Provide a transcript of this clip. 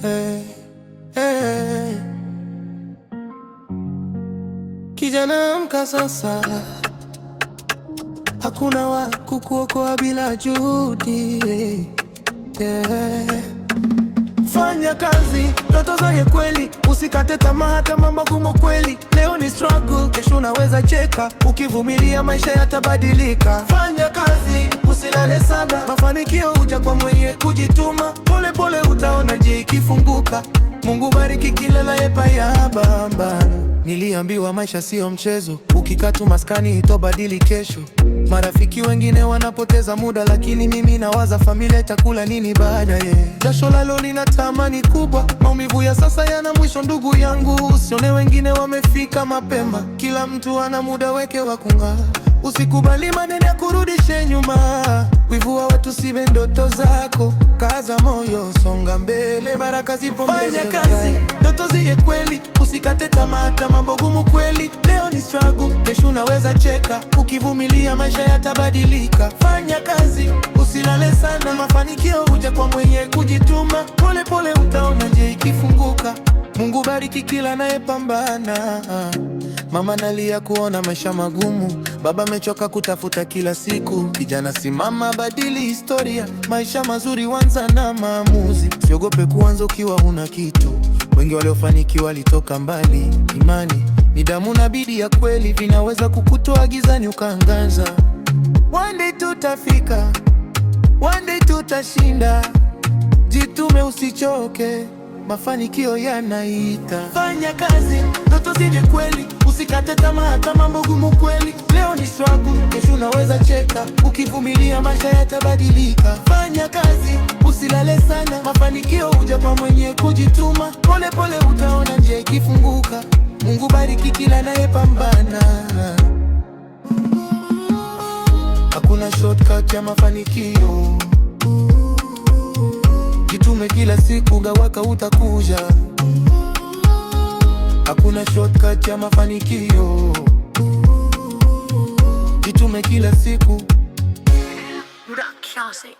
Hey, hey. Kijana amka sasa, hakuna wa kukuokoa bila juhudi. Yeah. Fanya kazi, ndoto zenye kweli, usikate tamaa hata mambo gumu kweli. Leo ni struggle, kesho unaweza cheka, ukivumilia maisha yatabadilika. Fanya kazi, usilale sana, mafanikio huja kwa mwenye kujituma. Pole pole utaona njia ikifunguka. Mungu bariki kila layepa ya bamba. Niliambiwa maisha sio mchezo, ukikaa tu maskani itobadili kesho. Marafiki wengine wanapoteza muda, lakini mimi nawaza familia itakula nini baadaye. Jasho lalo lina tamani kubwa, maumivu ya sasa yana mwisho. Ndugu yangu, usione wengine wamefika mapema, kila mtu ana muda wake wa kung'aa. Usikubali maneno ya kurudishe nyuma, wivu wa watu sibe ndoto zako. Kaza moyo, songa mbele, baraka zipo mbele. Fanya kazi, ndoto ziwe kweli, usikate tamaa hata mambo gumu kweli. Leo ni struggle, kesho unaweza cheka, ukivumilia maisha yatabadilika. Fanya kazi, usilale sana, mafanikio huja kwa mwenye kujituma. Pole pole utaona njia ikifunguka. Mungu bariki kila anayepambana. Mama nalia kuona maisha magumu, baba amechoka kutafuta kila siku. Kijana simama, badili historia, maisha mazuri wanza na maamuzi. Siogope kuanza ukiwa huna kitu, wengi waliofanikiwa walitoka mbali. Imani, nidhamu na bidii ya kweli vinaweza kukutoa gizani ukaangaza. One day tutafika, one day tutashinda. Jitume usichoke, mafanikio yanaita. Fanya kazi, ndoto ziwe kweli, usikate tamaa hata mambo gumu kweli. Leo ni struggle, kesho unaweza cheka, ukivumilia maisha yatabadilika. Fanya kazi, usilale sana, mafanikio huja kwa mwenye kujituma. Pole pole utaona njia ikifunguka. Mungu bariki kila anayepambana. Hakuna shortcut ya mafanikio, jitume kila siku, gawaka utakuja. Hakuna shortcut ya mafanikio, jitume kila siku. Rock classic.